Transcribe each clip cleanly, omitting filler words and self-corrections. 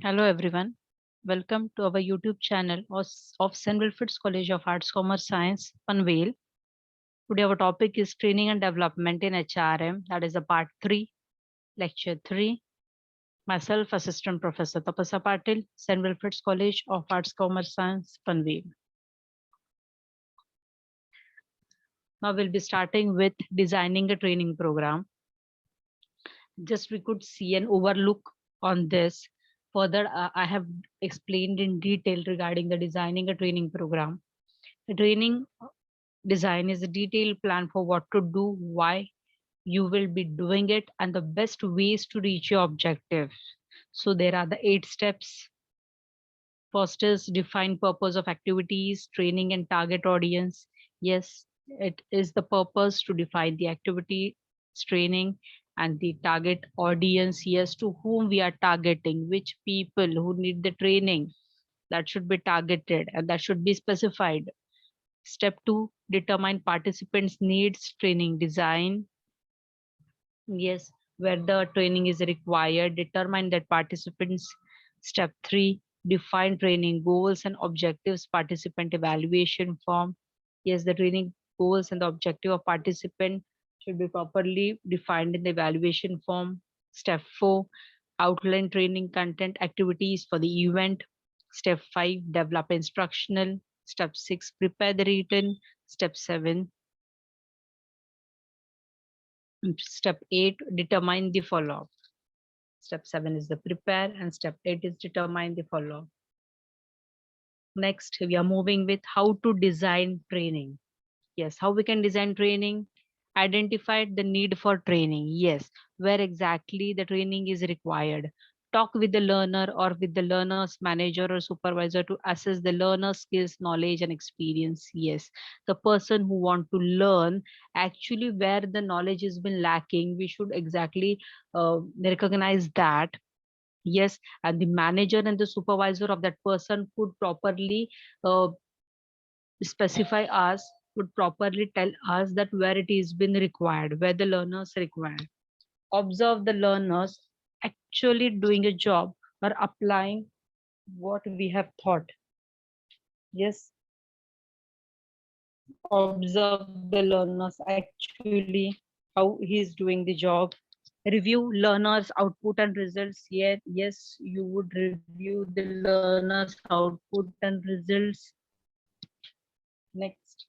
Hello everyone. Welcome to our YouTube channel of St. Wilfrid's College of Arts, Commerce, Science, Panvel. Today our topic is training and development in HRM. That is a part 3, lecture 3. Myself, Assistant Professor Tapasa Patil, St. Wilfrid's College of Arts, Commerce, Science, Panvel. Now we'll be starting with designing a training program. Just we could see an overlook on this. Further, I have explained in detail regarding the designing a training program. The training design is a detailed plan for what to do, why you will be doing it, and the best ways to reach your objective. So there are the 8 steps. First is define purpose of activities, training and target audience. Yes, it is the purpose to define the activity, training, and the target audience. Yes, to whom we are targeting, which people who need the training, that should be targeted and that should be specified. Step 2, determine participants' needs, training design. Yes, where the training is required, determine that participants. Step 3, define training goals and objectives, participant evaluation form. Yes, the training goals and the objective of participant should be properly defined in the evaluation form. Step 4, outline training content activities for the event. Step 5, develop instructional. Step 6, prepare the written. Step 7, step 8, determine the follow-up. Step 7 is the prepare and step 8 is determine the follow-up. Next, we are moving with how to design training. Yes, how we can design training. Identify the need for training. Yes, where exactly the training is required. Talk with the learner or with the learner's manager or supervisor to assess the learner's skills, knowledge, and experience. Yes, the person who want to learn, actually where the knowledge has been lacking, we should exactly recognize that. Yes, and the manager and the supervisor of that person could properly uh, specify us, would properly tell us that where it is been required, where the learners required. Observe the learners actually doing a job or applying what we have thought. Yes, observe the learners actually how he is doing the job. Review learners output and results. Yes, you would review the learners output and results. Next,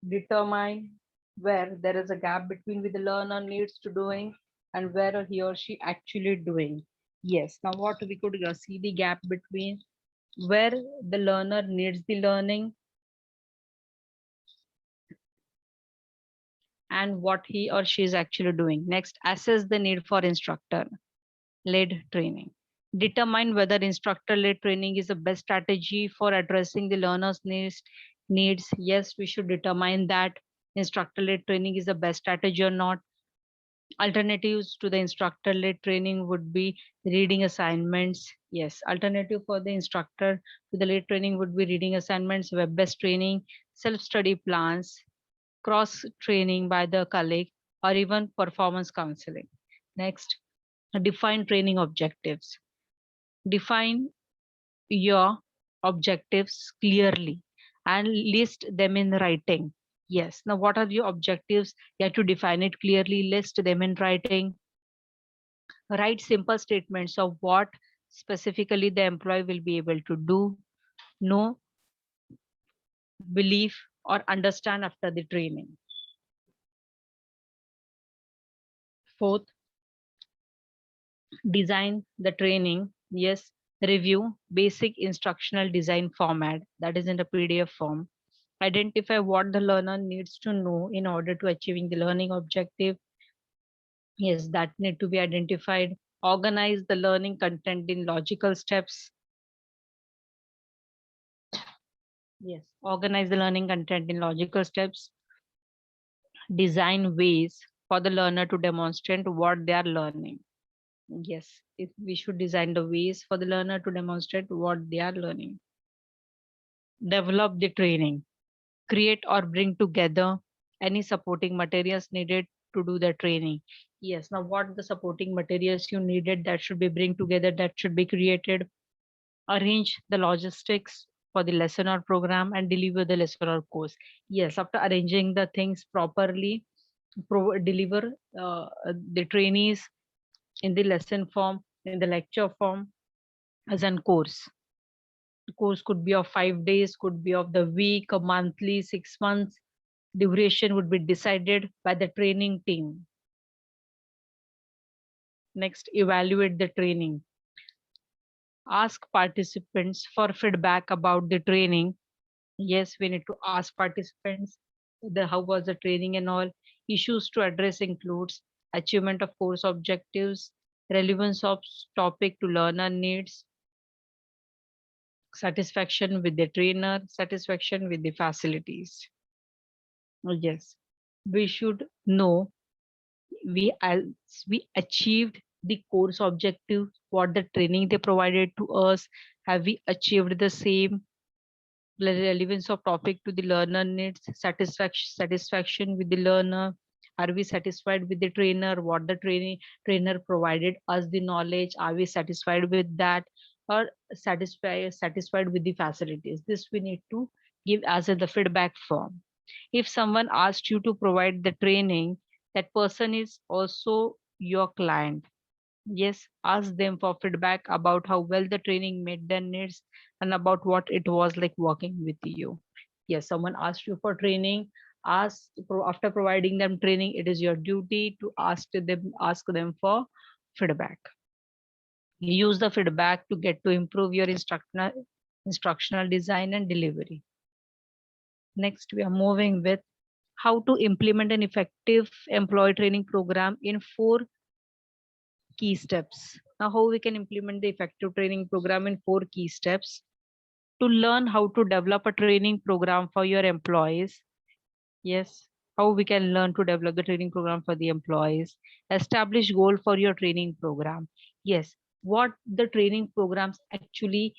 determine where there is a gap between what the learner needs to doing and where he or she actually doing. Yes, now what we could see the gap between where the learner needs the learning and what he or she is actually doing. Next, assess the need for instructor led training. Determine whether instructor led training is the best strategy for addressing the learner's needs. Yes, we should determine that instructor led training is the best strategy or not. Alternatives to the instructor led training would be reading assignments. Yes, alternative for the instructor to the led training would be reading assignments, web based training, self study plans, cross training by the colleague, or even performance counseling. Next, define training objectives. Define your objectives clearly and list them in writing. Yes, now what are your objectives? You have to define it clearly, list them in writing. Write simple statements of what specifically the employee will be able to do, know, believe, or understand after the training. Fourth, design the training. Yes, review basic instructional design format that is in the PDF form. Identify what the learner needs to know in order to achieving the learning objective. Yes, that need to be identified. Organize the learning content in logical steps. Yes, organize the learning content in logical steps. Design ways for the learner to demonstrate what they are learning. Yes, we should design the ways for the learner to demonstrate what they are learning. Develop the training. Create or bring together any supporting materials needed to do the training. Yes, now what the supporting materials you needed that should be bring together, that should be created. Arrange the logistics for the lesson or program and deliver the lesson or course. Yes, after arranging the things properly, deliver the trainees in the lesson form, in the lecture form, as an course. The course could be of 5 days, could be of the week, a monthly, 6 months. Duration would be decided by the training team. Next, evaluate the training. Ask participants for feedback about the training. Yes, we need to ask participants the how was the training and all. Issues to address includes achievement of course objectives, relevance of topic to learner needs, satisfaction with the trainer, satisfaction with the facilities. Yes, we should know we as we achieved the course objective, what the training they provided to us, have we achieved the same, the relevance of topic to the learner needs, satisfaction with the learner, are we satisfied with the trainer, what the trainer provided us the knowledge, are we satisfied with that, or satisfied with the facilities. This we need to give as in the feedback form. If someone asked you to provide the training, that person is also your client. Yes, ask them for feedback about how well the training met their needs and about what it was like working with you. Yes, someone asked you for training. After providing them training, it is your duty to ask them for feedback. Use the feedback to get to improve your instructional design and delivery. Next, we are moving with how to implement an effective employee training program in 4 key steps. Now, how we can implement the effective training program in 4 key steps. To learn how to develop a training program for your employees. Yes, how we can learn to develop the training program for the employees. Establish goal for your training program. Yes, what the training programs actually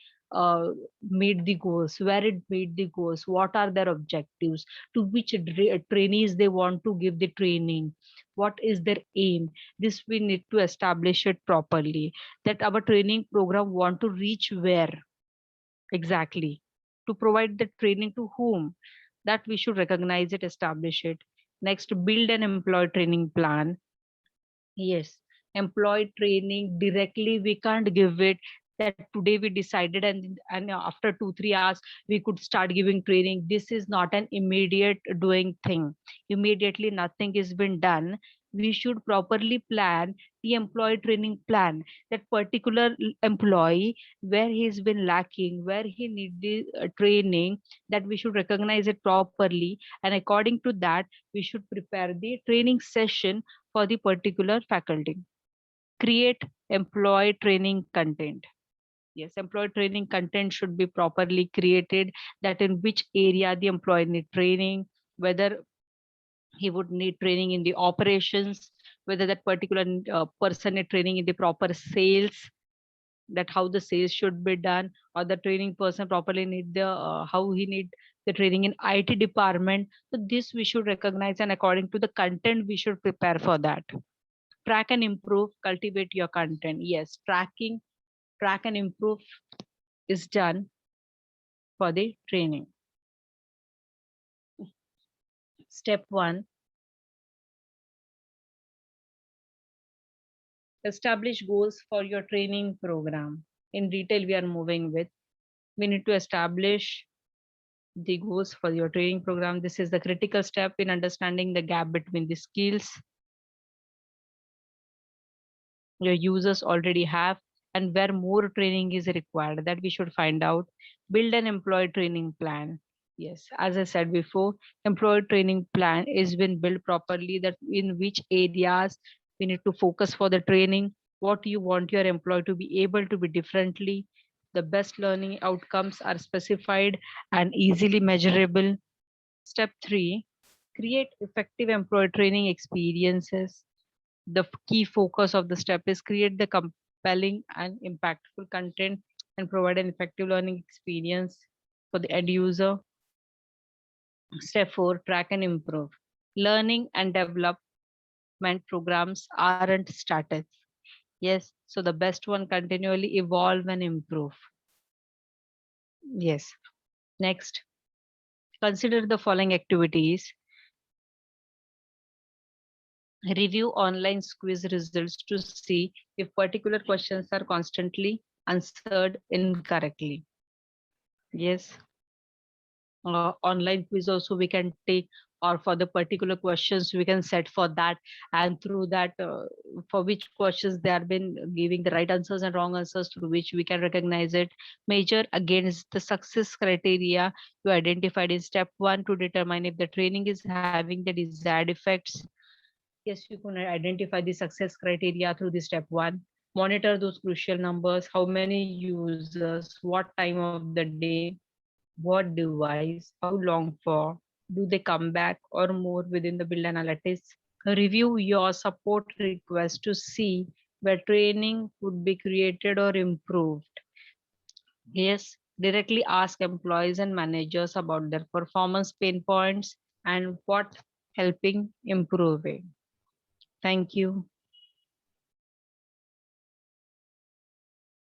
made the goals, where it made the goals, what are their objectives, to which trainees they want to give the training, what is their aim. This we need to establish it properly, that our training program want to reach where exactly, to provide the training to whom, that we should recognize it, establish it. Next, build an employee training plan. Yes, employee training directly we can't give it, that today we decided and after 2 3 hours we could start giving training. This is not an immediate doing thing. Immediately nothing is been done. We should properly plan the employee training plan, that particular employee where he's been lacking, where he need the training, that we should recognize it properly, and according to that we should prepare the training session for the particular faculty. Create employee training content. Yes, employee training content should be properly created, that in which area the employee need training, whether he would need training in the operations, whether that particular person need training in the proper sales, that how the sales should be done, or the training person properly need the how he need the training in IT department. So this we should recognize, and according to the content we should prepare for that. Track and improve, cultivate your content. Yes, track and improve is done for the training. Step 1, establish goals for your training program. In detail we are moving with, we need to establish the goals for your training program. This is the critical step in understanding the gap between the skills your users already have and where more training is required, that we should find out. Build an employee training plan. Yes, as I said before, employee training plan is been built properly, that in which areas we need to focus for the training, what you want your employee to be able to be differently. The best learning outcomes are specified and easily measurable. Step 3, create effective employee training experiences. The key focus of the step is create the compelling and impactful content and provide an effective learning experience for the end user. Step 4, track and improve. Learning and develop development programs aren't static. Yes, so the best one continually evolve and improve. Yes. Next, consider the following activities. Review online quiz results to see if particular questions are constantly answered incorrectly. Yes, online quiz also we can take, or for the particular questions we can set for that, and through that for which questions they have been giving the right answers and wrong answers, through which we can recognize it. Measure against the success criteria you identified in step 1 to determine if the training is having the desired effects. Yes, you can identify the success criteria through the step 1. Monitor those crucial numbers: how many users, what time of the day, what device, how long for, do they come back or more within the build analytics. Review your support request to see where training could be created or improved. Yes, directly ask employees and managers about their performance pain points and what helping improve it. Thank you.